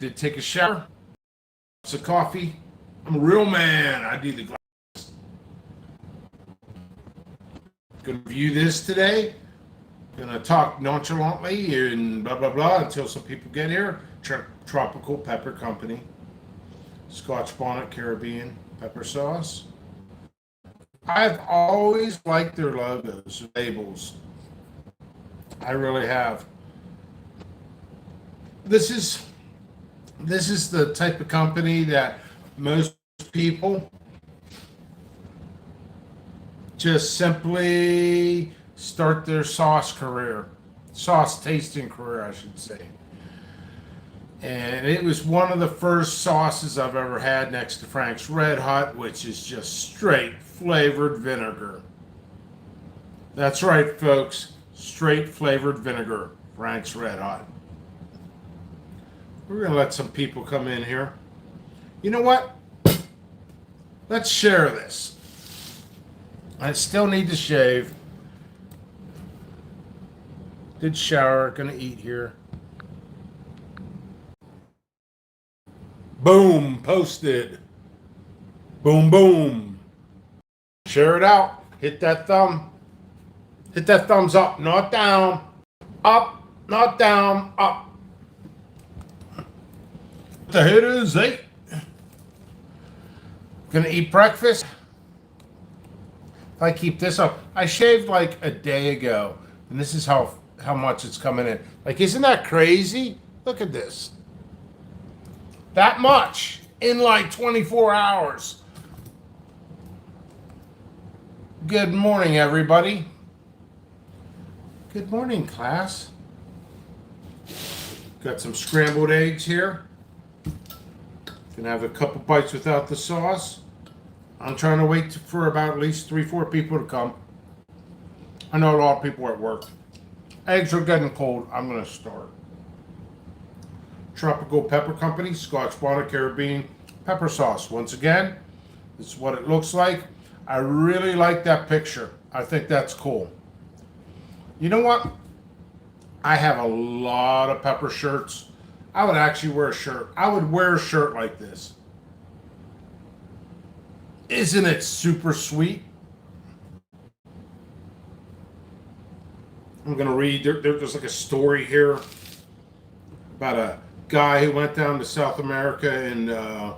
Did take a shower, some coffee. I'm a real man. I do the glass. Gonna review this today. Gonna talk nonchalantly and blah blah blah until some people get here. Tropical Pepper Company, Scotch Bonnet Caribbean pepper sauce. I've always liked their logos, labels. I really have. This is the type of company that most people just simply start their sauce tasting career, I should say. And it was one of the first sauces I've ever had next to Frank's Red Hot, which is just straight flavored vinegar. That's right, folks. Straight flavored vinegar, Frank's Red Hot. We're going to let some people come in here. You know what? Let's share this. I still need to shave. Did shower, gonna eat here. Boom, posted. Boom, boom. Share it out. Hit that thumb. Hit that thumbs up, not down. Up, not down, up. The hit is 8. Gonna eat breakfast. If I keep this up, I shaved like a day ago, and this is how much it's coming in. Like, isn't that crazy? Look at this. That much in like 24 hours. Good morning, everybody. Good morning, class. Got some scrambled eggs here. Gonna have a couple bites without the sauce. I'm trying to wait for about at least 3-4 people to come. I know a lot of people are at work. Eggs are getting cold. I'm gonna start. Tropical Pepper Company, Scotch Bonnet Caribbean pepper sauce. Once again, this is what it looks like. I really like that picture. I think that's cool. You know what? I have a lot of pepper shirts. I would actually wear a shirt. I would wear a shirt like this. Isn't it super sweet? I'm going to read. There's like a story here about a guy who went down to South America and the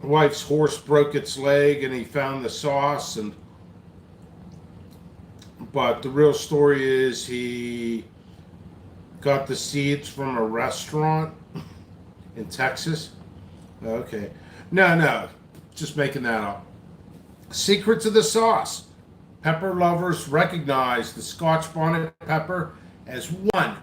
wife's horse broke its leg and he found the sauce. But the real story is he got the seeds from a restaurant in Texas. Okay. No. Just making that up. Secrets of the sauce. Pepper lovers recognize the Scotch Bonnet pepper as one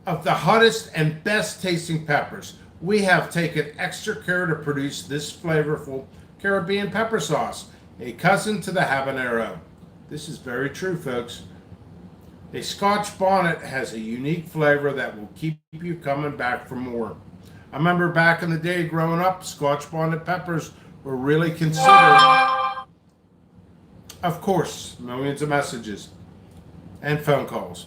of the hottest and best tasting peppers. We have taken extra care to produce this flavorful Caribbean pepper sauce, a cousin to the habanero. This is very true, folks. A Scotch Bonnet has a unique flavor that will keep you coming back for more. I remember back in the day growing up, Scotch Bonnet peppers were really considered. Of course, millions of messages and phone calls.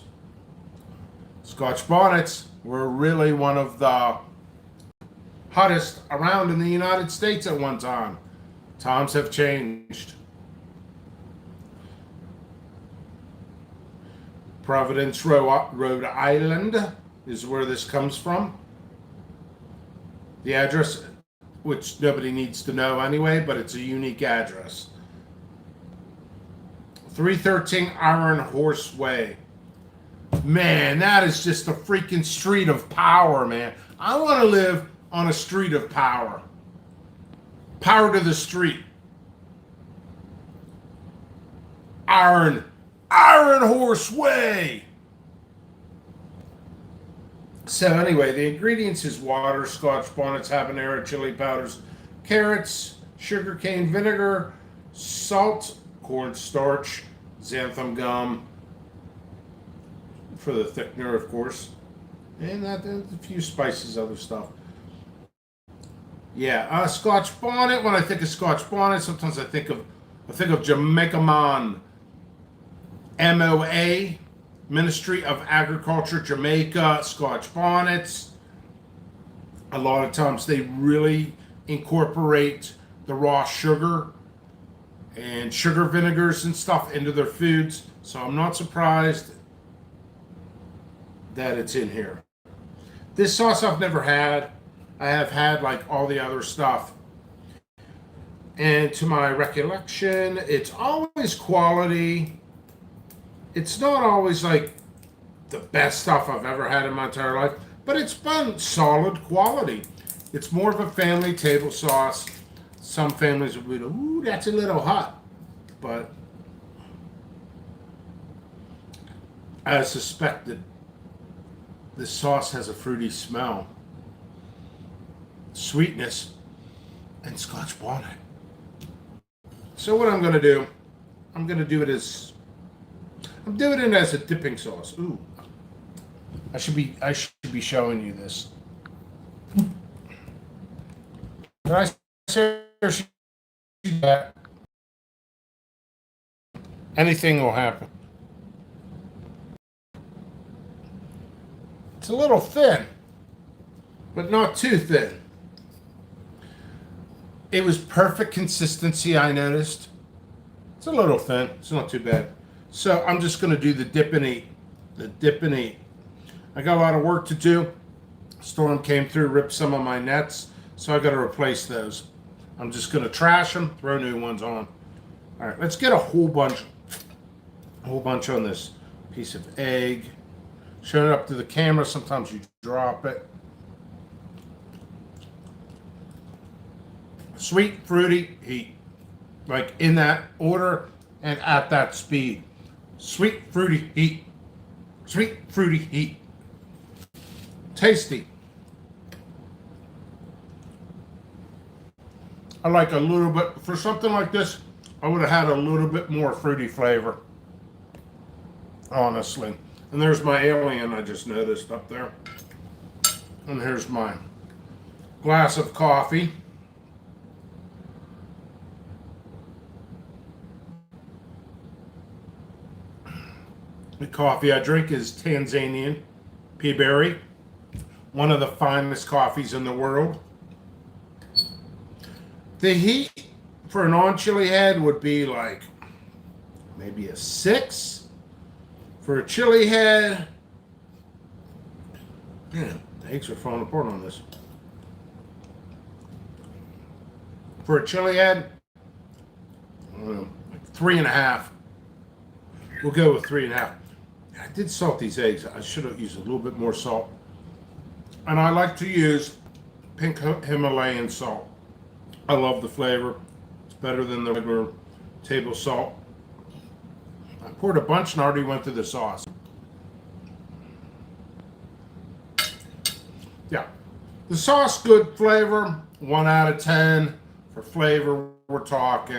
Scotch Bonnets were really one of the hottest around in the United States at one time. Times have changed. Providence, Rhode Island is where this comes from. The address, which nobody needs to know anyway, but it's a unique address. 313 Iron Horse Way. Man, that is just a freaking street of power, man. I want to live on a street of power. Power to the street. Iron Horse Way. So anyway, the ingredients is water, Scotch bonnets, habanero, chili powders, carrots, sugarcane vinegar, salt, cornstarch, xanthan gum for the thickener, of course, and a few spices, other stuff. Yeah, Scotch bonnet. When I think of Scotch bonnet, sometimes I think of Jamaica Man, MOA, Ministry of Agriculture, Jamaica, Scotch bonnets. A lot of times they really incorporate the raw sugar and sugar vinegars and stuff into their foods. So I'm not surprised that it's in here. This sauce I've never had. I have had like all the other stuff. And to my recollection, it's always quality. It's not always like the best stuff I've ever had in my entire life, but it's been solid quality. It's more of a family table sauce. Some families will be like, ooh, that's a little hot. But I suspect that this sauce has a fruity smell, sweetness, and Scotch bonnet. So what I'm going to do, I'm doing it as a dipping sauce. Ooh, I should be showing you this. Did I say that? Anything will happen. It's a little thin, but not too thin. It was perfect consistency, I noticed. It's a little thin. It's not too bad. So I'm just going to do the dip and eat. The dip and eat. I got a lot of work to do. Storm came through, ripped some of my nets, so I got to replace those. I'm just going to trash them, throw new ones on. All right, let's get a whole bunch on this piece of egg. Show it up to the camera. Sometimes you drop it. Sweet, fruity, heat. Like in that order and at that speed. Sweet, fruity, heat. Sweet, fruity, heat. Tasty. I like a little bit, for something like this, I would have had a little bit more fruity flavor. Honestly. And there's my alien I just noticed up there. And here's my glass of coffee. The coffee I drink is Tanzanian Peaberry, one of the finest coffees in the world. The heat for a non-chili head would be like maybe a 6. For a chili head, yeah, the eggs are falling apart on this. For a chili head, I don't know, like 3.5. We'll go with 3.5. I did salt these eggs. I should have used a little bit more salt. And I like to use pink Himalayan salt. I love the flavor. It's better than the regular table salt. I poured a bunch and already went through the sauce. Yeah. The sauce, good flavor. 1 out of 10. For flavor, we're talking...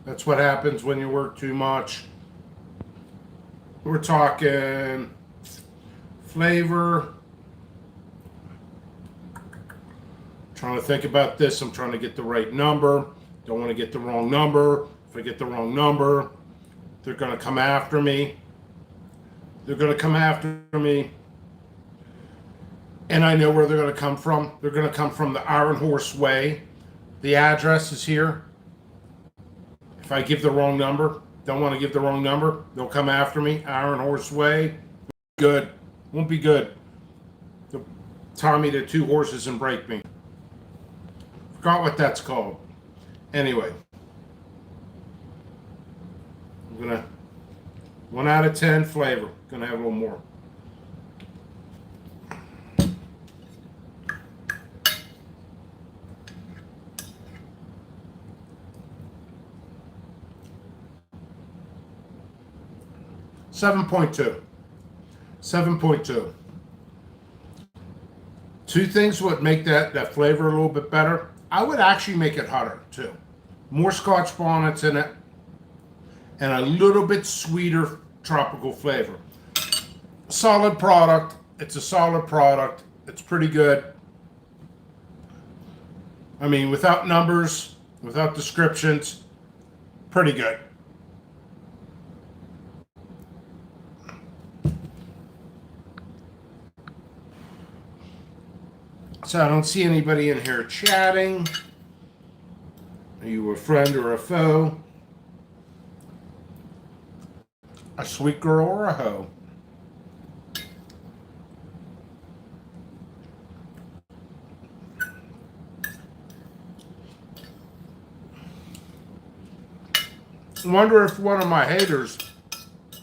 That's what happens when you work too much. We're talking flavor. Trying to think about this. I'm trying to get the right number. Don't want to get the wrong number. If I get the wrong number, they're going to come after me. They're going to come after me. And I know where they're going to come from. They're going to come from the Iron Horse Way. The address is here. If I give the wrong number, don't want to give the wrong number, they'll come after me. Iron Horse Way. Good. Won't be good. They'll tie me to 2 horses and break me. Forgot what that's called. Anyway. I'm going to... 1 out of 10 flavor. Going to have a little more. .2. 7.2. 2 things would make that flavor a little bit better. I would actually make it hotter too. More Scotch bonnets in it, and a little bit sweeter tropical flavor. Solid product. It's a solid product. It's pretty good. I mean, without numbers, without descriptions, pretty good. So I don't see anybody in here chatting. Are you a friend or a foe? A sweet girl or a hoe? I wonder if one of my haters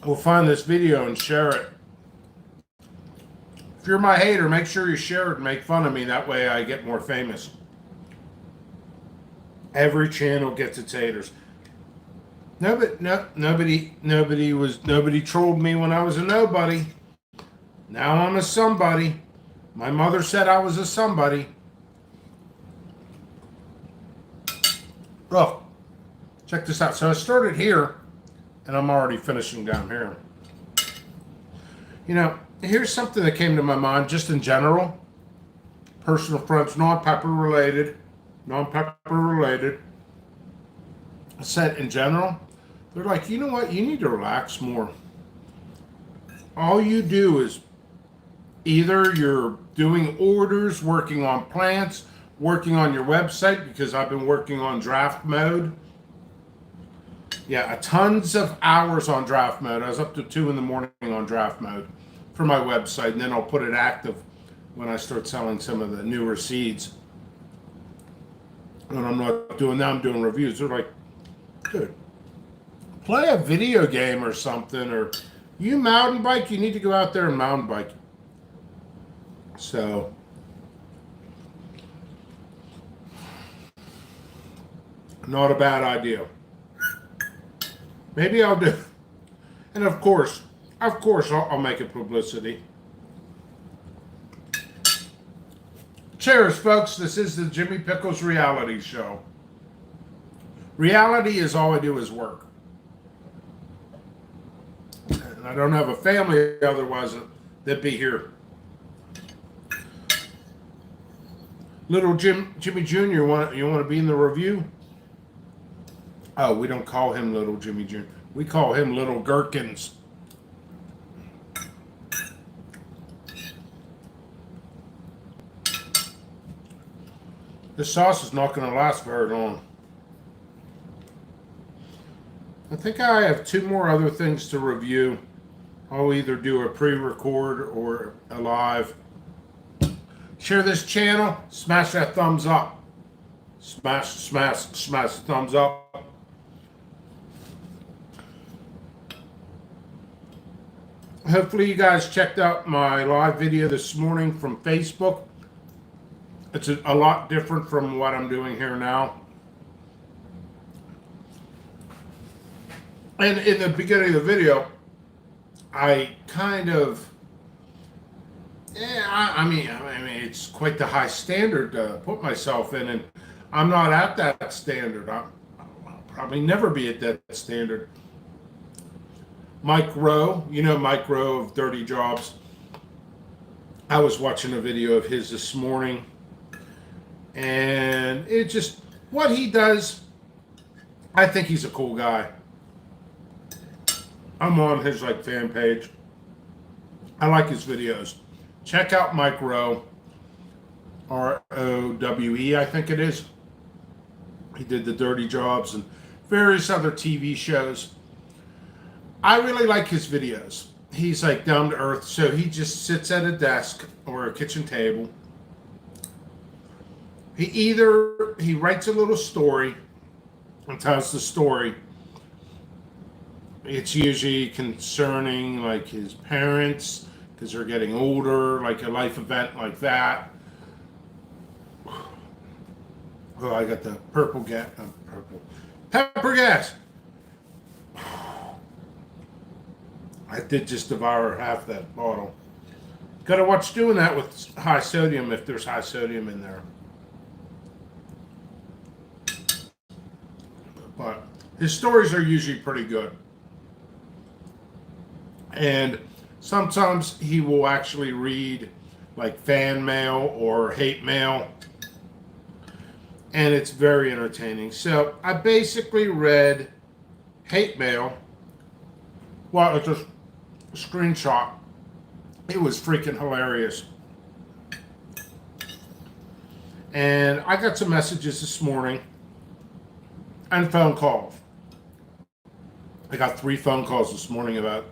will find this video and share it. If you're my hater, make sure you share it and make fun of me. That way I get more famous. Every channel gets its haters. Nobody trolled me when I was a nobody. Now I'm a somebody. My mother said I was a somebody. Oh, check this out. So I started here, and I'm already finishing down here. You know, here's something that came to my mind just in general. Personal friends, non-pepper related. I said in general, they're like, you know what? You need to relax more. All you do is either you're doing orders, working on plants, working on your website, because I've been working on draft mode. Yeah, tons of hours on draft mode. I was up to 2 in the morning on draft mode for my website, and then I'll put it active when I start selling some of the newer seeds. And I'm not doing that, I'm doing reviews. They're like, dude, play a video game or something, or you mountain bike, you need to go out there and mountain bike. So, not a bad idea. Maybe I'll do, and of course, I'll make it publicity. Cheers, folks. This is the Jimmy Pickles reality show. Reality is all I do is work. And I don't have a family, otherwise they'd be here. Little Jimmy Jr., you want to be in the review? Oh, we don't call him Little Jimmy Jr. We call him Little Gherkins. This sauce is not going to last very long. I think I have 2 more other things to review. I'll either do a pre-record or a live. Share this channel. Smash that thumbs up. Smash the thumbs up. Hopefully you guys checked out my live video this morning from Facebook. It's a lot different from what I'm doing here now. And in the beginning of the video, I kind of, I mean, it's quite the high standard to put myself in, and I'm not at that standard. I'll probably never be at that standard. Mike Rowe, you know Mike Rowe of Dirty Jobs. I was watching a video of his this morning, and it just, what he does, I think he's a cool guy. I'm on his fan page. I like his videos. Check out Mike Rowe, R-O-W-E, I think it is. He did the Dirty Jobs and various other TV shows. I really like his videos. He's down to earth, so he just sits at a desk or a kitchen table. He writes a little story and tells the story. It's usually concerning his parents because they're getting older, a life event like that. Oh, I got the pepper gas. I did just devour half that bottle. Gotta watch doing that with high sodium if there's high sodium in there. But his stories are usually pretty good. And sometimes he will actually read fan mail or hate mail. And it's very entertaining. So I basically read hate mail. Well, it's a screenshot. It was freaking hilarious. And I got some messages this morning and phone calls. I got 3 phone calls this morning about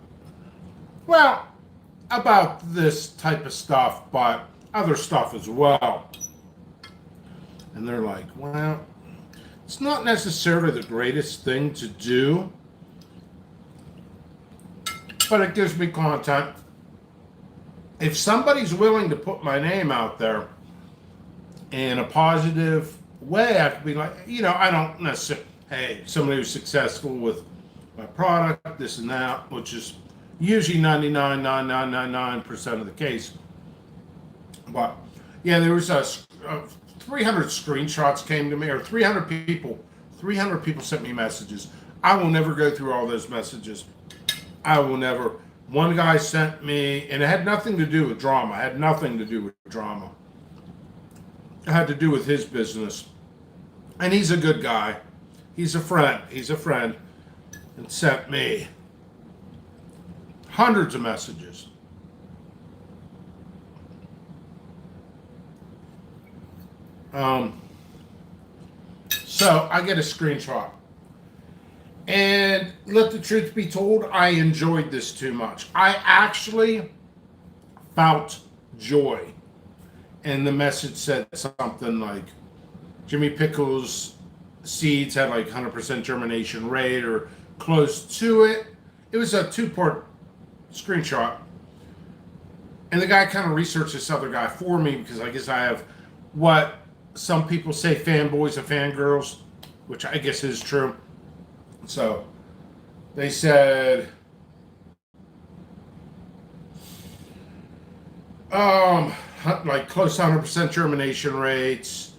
this type of stuff, but other stuff as well. And they're like, well, it's not necessarily the greatest thing to do, but it gives me content. If somebody's willing to put my name out there in a positive way, I could be like, I don't necessarily, hey, somebody who's successful with my product, this and that, which is usually 99.9999% of the case. But yeah, there was 300 screenshots came to me, or 300 people sent me messages. I will never go through all those messages. I will never. One guy sent me, and it had nothing to do with drama. It had nothing to do with drama. It had to do with his business. And he's a good guy. He's a friend. And sent me hundreds of messages. So I get a screenshot. And let the truth be told, I enjoyed this too much. I actually felt joy. And the message said something like, Jimmy Pickles seeds had like 100% germination rate or close to it. It was a 2-part screenshot. And the guy kind of researched this other guy for me, because I guess I have what some people say fanboys and fangirls, which I guess is true. So they said, like close to 100% germination rates,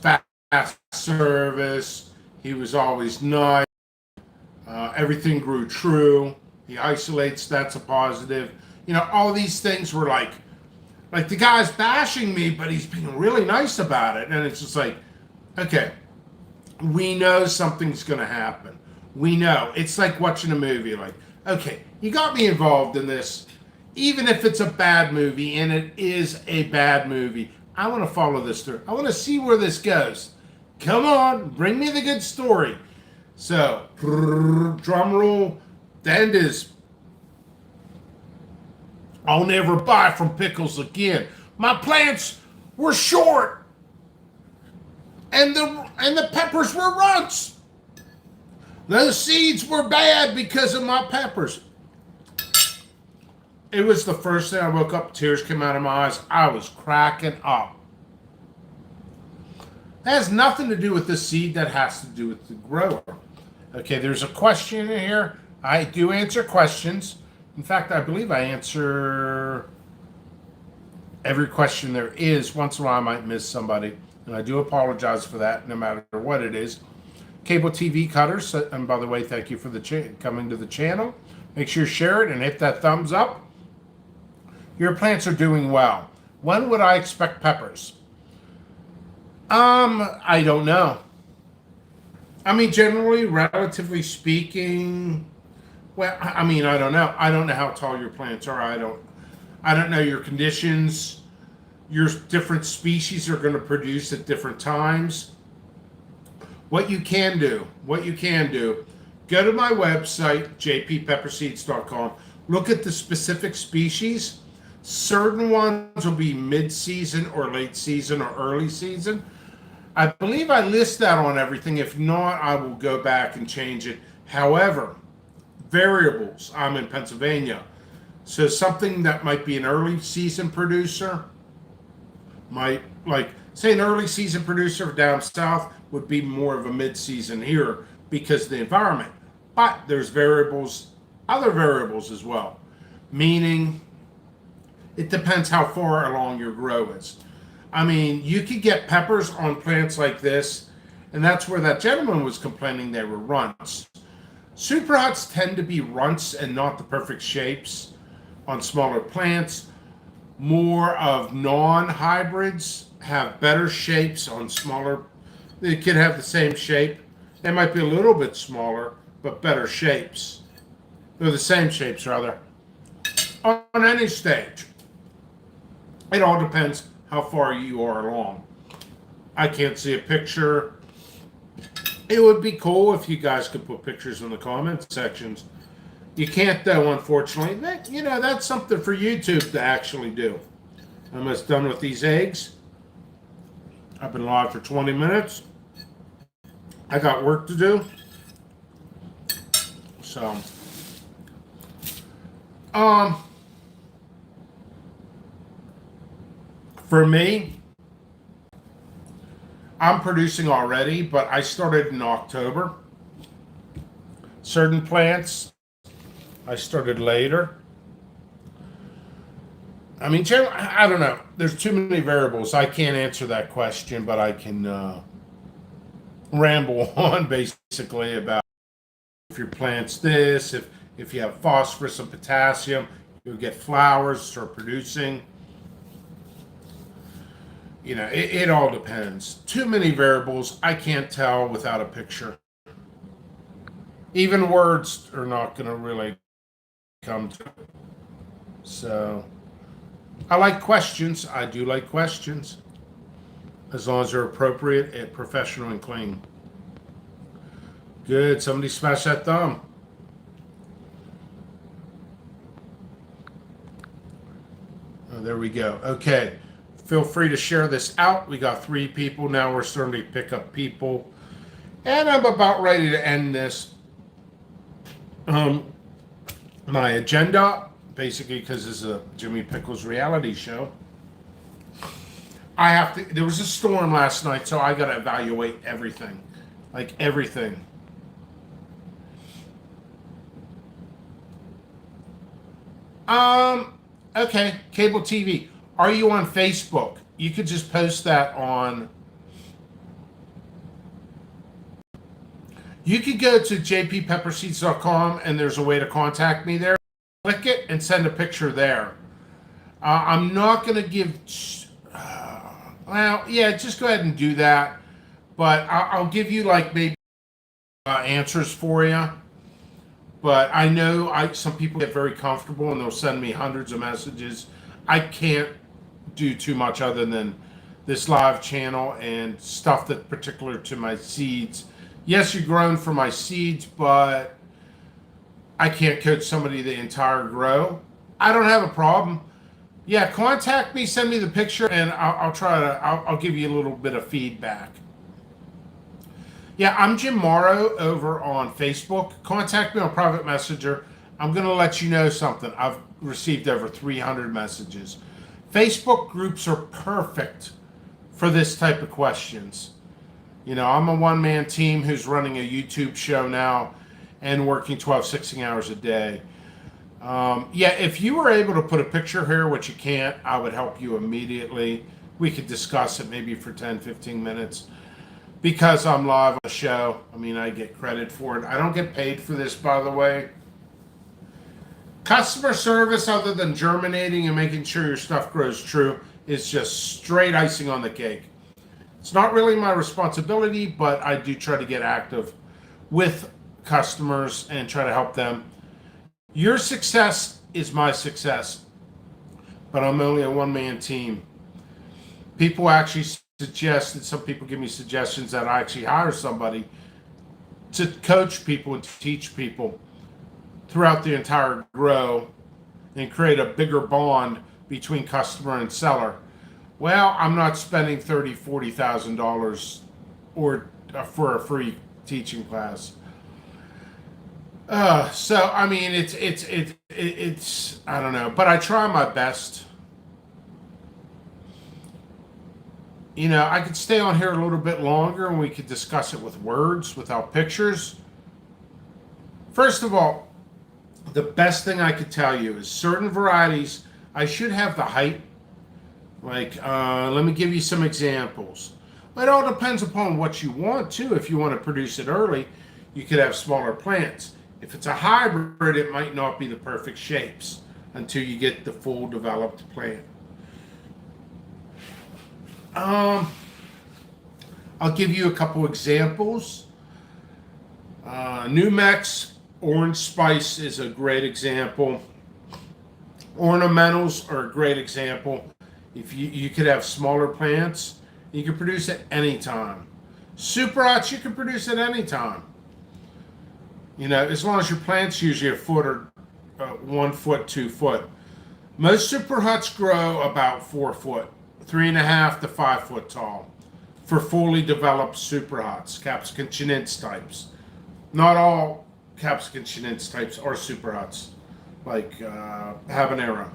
fast service. He was always nice. Everything grew true. He isolates. That's a positive. All these things were like the guy's bashing me, but he's being really nice about it. And it's just like, okay, we know something's going to happen. We know. It's like watching a movie. Like, okay, you got me involved in this. Even if it's a bad movie, and it is a bad movie, I want to follow this through. I want to see where this goes. Come on, bring me the good story. So, drum roll. The end is, I'll never buy from Pickles again. My plants were short, and the peppers were runts. Those seeds were bad because of my peppers. It was the first thing I woke up, tears came out of my eyes. I was cracking up. That has nothing to do with the seed. That has to do with the grower. Okay, there's a question in here. I do answer questions. In fact, I believe I answer every question there is. Once in a while, I might miss somebody, and I do apologize for that, no matter what it is. Cable TV cutters, and by the way, thank you for coming to the channel. Make sure you share it and hit that thumbs up. Your plants are doing well. When would I expect peppers? I don't know. I mean, generally, relatively speaking, well, I mean, I don't know. I don't know how tall your plants are. I don't know your conditions. Your different species are going to produce at different times. What you can do, go to my website, jppepperseeds.com. Look at the specific species. Certain ones will be mid-season or late season or early season. I believe I list that on everything. If not, I will go back and change it. However, variables, I'm in Pennsylvania. So something that might be an early season producer might, like, say an early season producer down south would be more of a mid-season here because of the environment. But there's variables, other variables as well. Meaning, it depends how far along your grow is. I mean, you could get peppers on plants like this, and that's where that gentleman was complaining they were runts. Super huts tend to be runts and not the perfect shapes on smaller plants. More of non-hybrids have better shapes on smaller. They could have the same shape. They might be a little bit smaller, but better shapes. They're the same shapes, rather, on any stage. It all depends how far you are along. I can't see a picture. It would be cool if you guys could put pictures in the comment sections. You can't, though, unfortunately. That's something for YouTube to actually do. I'm almost done with these eggs. I've been live for 20 minutes. I got work to do. So, for me, I'm producing already, but I started in October. Certain plants, I started later. I mean, I don't know. There's too many variables. I can't answer that question, but I can ramble on basically about if your plant's this, if you have phosphorus and potassium, you'll get flowers, start producing. It all depends. Too many variables. I can't tell without a picture. Even words are not going to really come to it. So, I like questions. I do like questions. As long as they're appropriate and professional and clean. Good. Somebody smash that thumb. Oh, there we go. Okay. Feel free to share this out. We got 3 people. Now we're starting to pick up people. And I'm about ready to end this. My agenda, basically, because this is a Jimmy Pickles reality show. There was a storm last night, so I got to evaluate everything. Like everything. Okay, cable TV. Are you on Facebook? You could just post that on. You could go to jppepperseeds.com and there's a way to contact me there. Click it and send a picture there. I'm not going to give. Just go ahead and do that. But I'll give you like maybe answers for you. But I know some people get very comfortable and they'll send me hundreds of messages. I can't do too much other than this live channel and stuff that's particular to my seeds. Yes, you're growing for my seeds, but I can't coach somebody the entire grow. I don't have a problem. Yeah, contact me, send me the picture, and I'll give you a little bit of feedback. Yeah, I'm Jim Morrow over on Facebook. Contact me on private messenger. I'm going to let you know something. I've received over 300 messages. Facebook groups are perfect for this type of questions. I'm a one-man team who's running a YouTube show now and working 12, 16 hours a day. If you were able to put a picture here, which you can't, I would help you immediately. We could discuss it maybe for 10, 15 minutes. Because I'm live on the show, I get credit for it. I don't get paid for this, by the way. Customer service, other than germinating and making sure your stuff grows true, is just straight icing on the cake. It's not really my responsibility, but I do try to get active with customers and try to help them. Your success is my success, but I'm only a one-man team. People actually suggested, some people give me suggestions that I actually hire somebody to coach people and teach people throughout the entire grow and create a bigger bond between customer and seller. Well, I'm not spending $30,000, $40,000 or for a free teaching class. It's I don't know, but I try my best. I could stay on here a little bit longer and we could discuss it with words without pictures. First of all, the best thing I could tell you is certain varieties, I should have the height. Let me give you some examples. It all depends upon what you want too. If you want to produce it early, you could have smaller plants. If it's a hybrid, it might not be the perfect shapes until you get the full developed plant. I'll give you a couple examples. Numex orange spice is a great example. Ornamentals are a great example. If you could have smaller plants, you can produce at any time. Super hots you can produce at any time. You know, as long as your plant's usually a foot or 1 foot, 2 foot. Most super huts grow about 4 foot, 3.5 to 5 foot tall for fully developed super huts, Capsicum chinense types. Not all Capsicum chinense types are super huts, like habanero,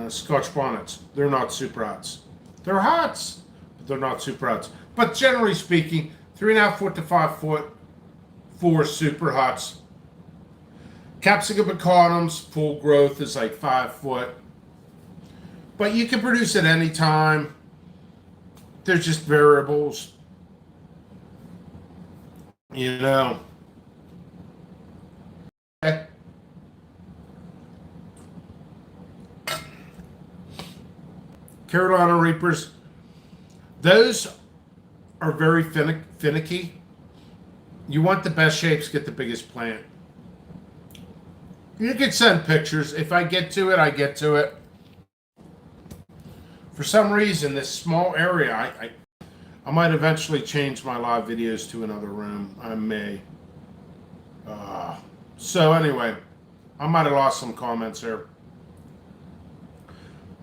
Scotch bonnets. They're not super huts. They're huts, but they're not super huts. But generally speaking, 3.5 foot to 5 foot for super huts. Capsicum pecanums, full growth is like 5 foot. But you can produce at any time. They're just variables. You know. Carolina Reapers, those are very finicky. You want the best shapes, get the biggest plant. You can send pictures. If I get to it, I get to it. For some reason, this small area, I might eventually change my live videos to another room. I may. So anyway, I might have lost some comments there.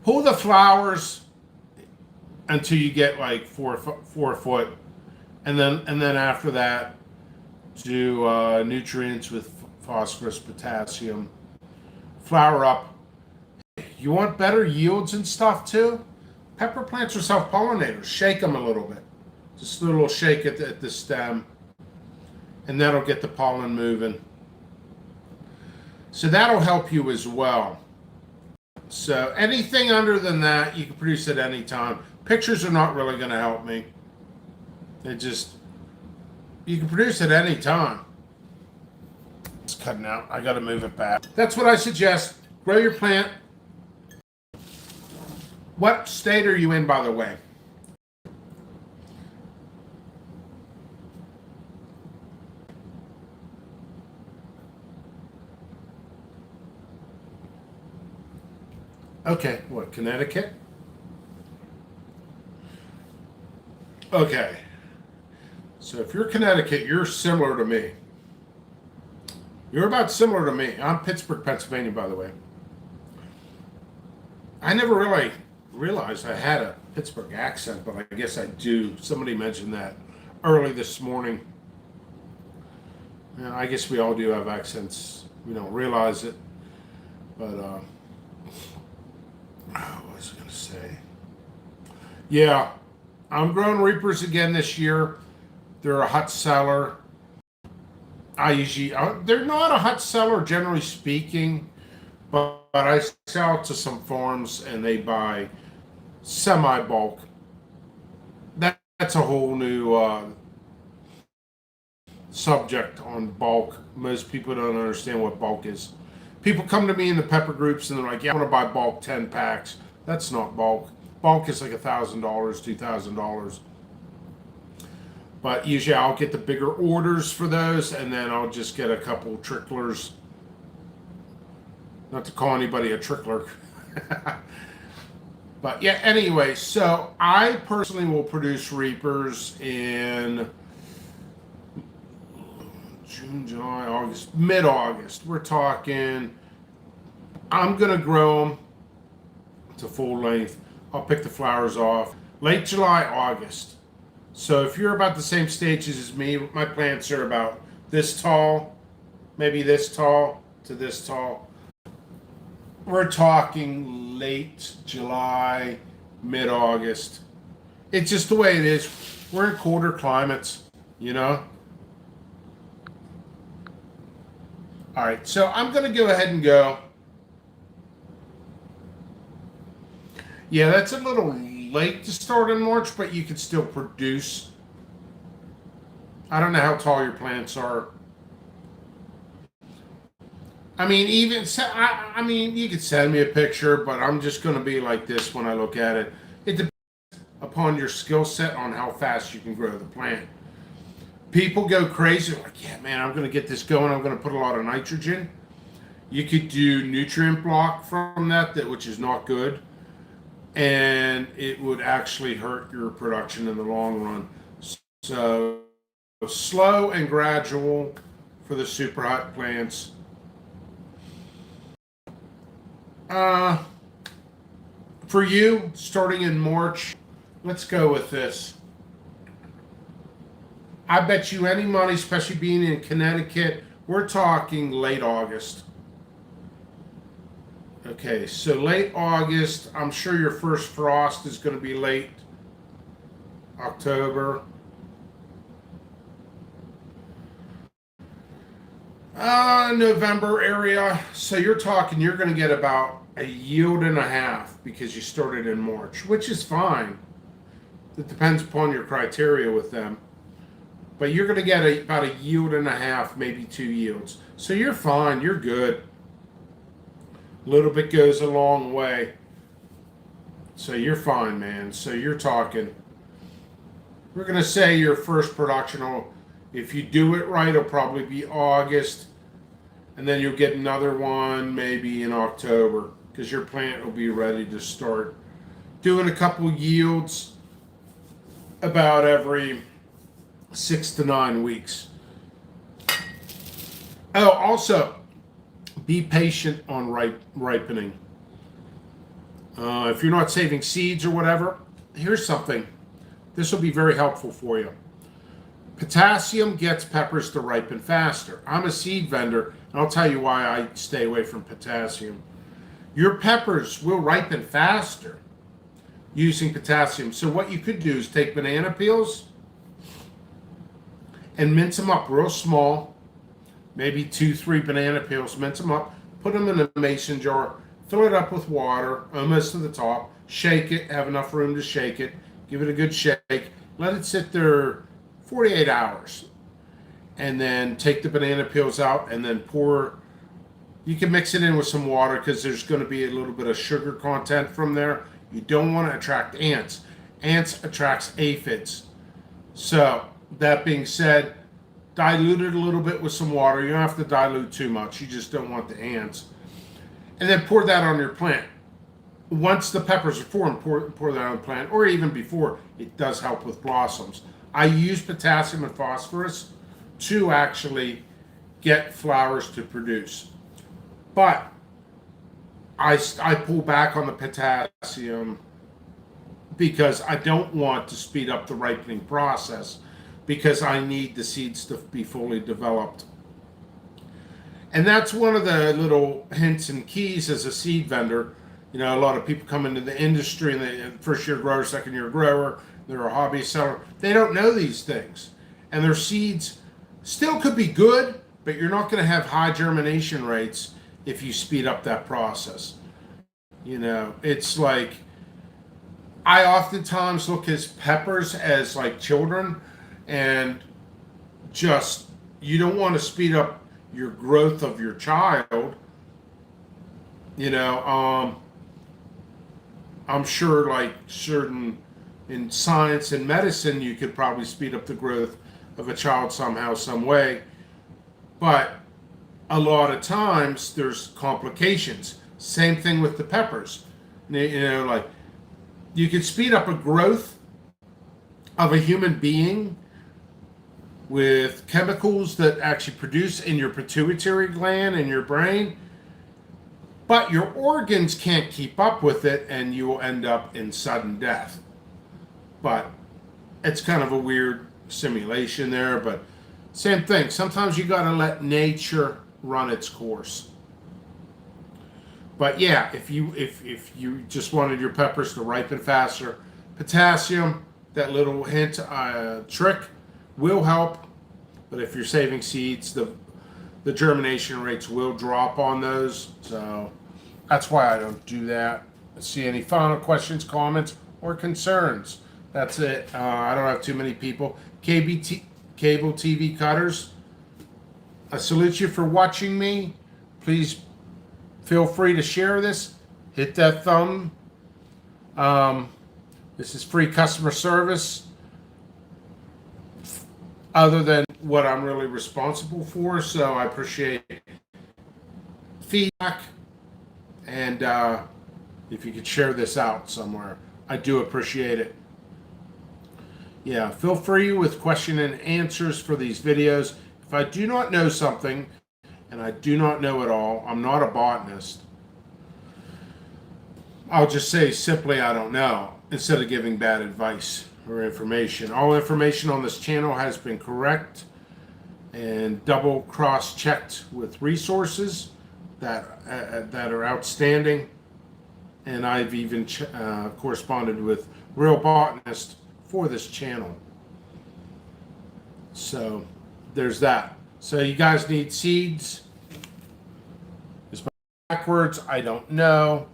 Pull the flowers until you get like 4 foot, and then after that, do nutrients with phosphorus, potassium. Flower up. You want better yields and stuff too? Pepper plants are self-pollinators. Shake them a little bit. Just a little shake at the stem, and that'll get the pollen moving. So that'll help you as well. So anything other than that, you can produce at any time. Pictures are not really going to help me. You can produce at any time. It's cutting out. I got to move it back. That's what I suggest. Grow your plant. What state are you in, by the way? Okay, what, Connecticut? Okay. So if you're Connecticut, you're similar to me. You're about similar to me. I'm Pittsburgh, Pennsylvania, by the way. I never really realized I had a Pittsburgh accent, but I guess I do. Somebody mentioned that early this morning. Yeah, I guess we all do have accents. We don't realize it. But, what was I going to say? Yeah, I'm growing Reapers again this year. They're a hut seller. They're not a hut seller, generally speaking, but I sell to some farms and they buy semi-bulk. That's a whole new subject on bulk. Most people don't understand what bulk is. People come to me in the pepper groups and they're like, yeah, I want to buy bulk 10 packs. That's not bulk. Bulk is like $1,000, $2,000. But usually I'll get the bigger orders for those, and then I'll just get a couple tricklers. Not to call anybody a trickler. But yeah, anyway, so I personally will produce Reapers in June, July, August, mid-August. We're talking, I'm going to grow them to full length. I'll pick the flowers off late July, August. So if you're about the same stages as me, my plants are about this tall, maybe this tall to this tall. We're talking late July, mid-August. It's just the way it is. We're in colder climates, you know? All right, so I'm going to go ahead and go. Yeah, that's a little late to start in March, but you can still produce. I don't know how tall your plants are. I mean, you could send me a picture, but I'm just going to be like this when I look at it. It depends upon your skill set on how fast you can grow the plant. People go crazy, like, yeah, man, I'm going to get this going. I'm going to put a lot of nitrogen. You could do nutrient block from that, which is not good, and it would actually hurt your production in the long run. So slow and gradual for the super hot plants. For you, starting in March, let's go with this. I bet you any money, especially being in Connecticut, we're talking late August. Okay, so late August, I'm sure your first frost is going to be late October. November area. So you're going to get about a yield and a half because you started in March, which is fine. It depends upon your criteria with them. But you're going to get about a yield and a half, maybe 2 yields. So you're fine. You're good. A little bit goes a long way. So you're fine, man. So you're talking. We're going to say your first production will, if you do it right, it'll probably be August. And then you'll get another one maybe in October because your plant will be ready to start doing a couple yields about every 6 to 9 weeks. Oh, also, be patient on ripening. If you're not saving seeds or whatever, here's something. This will be very helpful for you. Potassium gets peppers to ripen faster. I'm a seed vendor, and I'll tell you why I stay away from potassium. Your peppers will ripen faster using potassium. So what you could do is take banana peels and mince them up real small, maybe 2-3 banana peels, mince them up, put them in a mason jar, fill it up with water almost to the top, shake it, have enough room to shake it, give it a good shake, let it sit there 48 hours, and then take the banana peels out and then pour. You can mix it in with some water because there's going to be a little bit of sugar content from there. You don't want to attract ants. Ants attracts aphids. So that being said, dilute it a little bit with some water. You don't have to dilute too much. You just don't want the ants. And then pour that on your plant. Once the peppers are formed, pour that on the plant, or even before. It does help with blossoms. I use potassium and phosphorus to actually get flowers to produce. But I pull back on the potassium because I don't want to speed up the ripening process because I need the seeds to be fully developed. And that's one of the little hints and keys as a seed vendor. You know, a lot of people come into the industry and they first year grower, second year grower, they're a hobby seller. They don't know these things. And their seeds still could be good, but you're not going to have high germination rates if you speed up that process. You know, it's like I oftentimes look at peppers as like children, and just you don't want to speed up your growth of your child. You know, I'm sure like certain in science and medicine, you could probably speed up the growth of a child somehow, some way. But a lot of times there's complications. Same thing with the peppers. You know, like you could speed up a growth of a human being with chemicals that actually produce in your pituitary gland in your brain, but your organs can't keep up with it and you will end up in sudden death. But it's kind of a weird simulation there, but same thing. Sometimes you got to let nature run its course. But yeah, if you just wanted your peppers to ripen faster, potassium, that little hint trick will help. But if you're saving seeds, the germination rates will drop on those. So that's why I don't do that. Let's see, any final questions, comments, or concerns? That's it. I don't have too many people. Cable TV cutters, I salute you for watching me. Please feel free to share this. Hit that thumb. This is free customer service. other than what I'm really responsible for. So I appreciate feedback, and if you could share this out somewhere, I do appreciate it. Yeah, feel free with question and answers for these videos. If I do not know something, and I do not know it all, I'm not a botanist, I'll just say simply I don't know, instead of giving bad advice or information. All information on this channel has been correct and double cross-checked with resources that are outstanding. And I've even corresponded with real botanists for this channel. So there's that. So you guys need seeds. Is backwards? I don't know.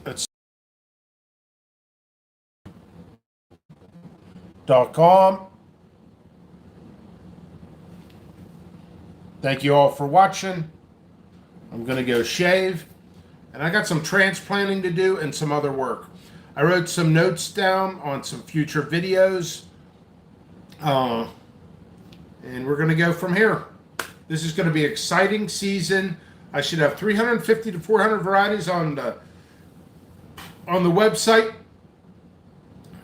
It's .com. Thank you all for watching. I'm going to go shave. And I got some transplanting to do and some other work. I wrote some notes down on some future videos. And we're going to go from here. This is going to be an exciting season. I should have 350 to 400 varieties on the website.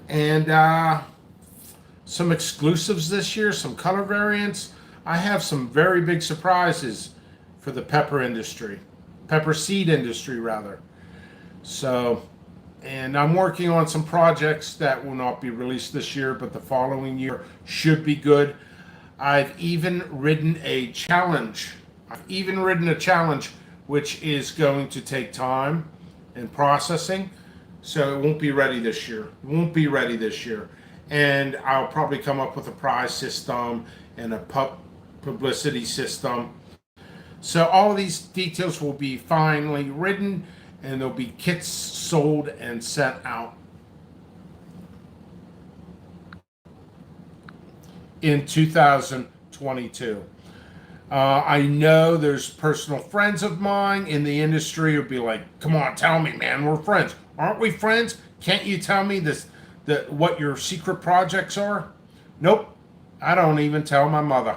And some exclusives this year, some color variants. I have some very big surprises for the pepper industry. Pepper seed industry, rather. So, and I'm working on some projects that will not be released this year, but the following year should be good. I've even ridden a challenge. Which is going to take time and processing. So it won't be ready this year. And I'll probably come up with a prize system and a publicity system. So all of these details will be finally written, and there'll be kits sold and sent out in 2022. I know there's personal friends of mine in the industry who'll be like, come on, tell me, man, we're friends. Aren't we friends? Can't you tell me what your secret projects are? Nope. I don't even tell my mother.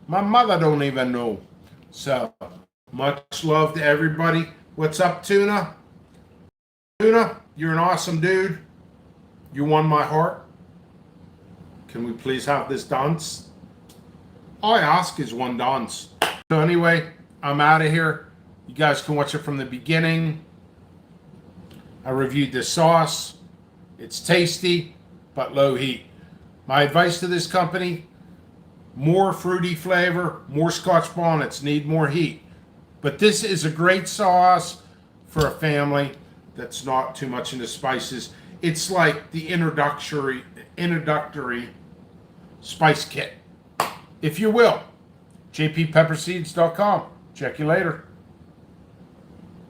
My mother don't even know. So, much love to everybody. What's up, Tuna? Tuna, you're an awesome dude. You won my heart. Can we please have this dance? All I ask is one dance. So anyway, I'm out of here. You guys can watch it from the beginning. I reviewed this sauce. It's tasty, but low heat. My advice to this company: more fruity flavor, more Scotch bonnets, need more heat. But this is a great sauce for a family that's not too much into spices. It's like the introductory spice kit, if you will. jppepperseeds.com. Check you later.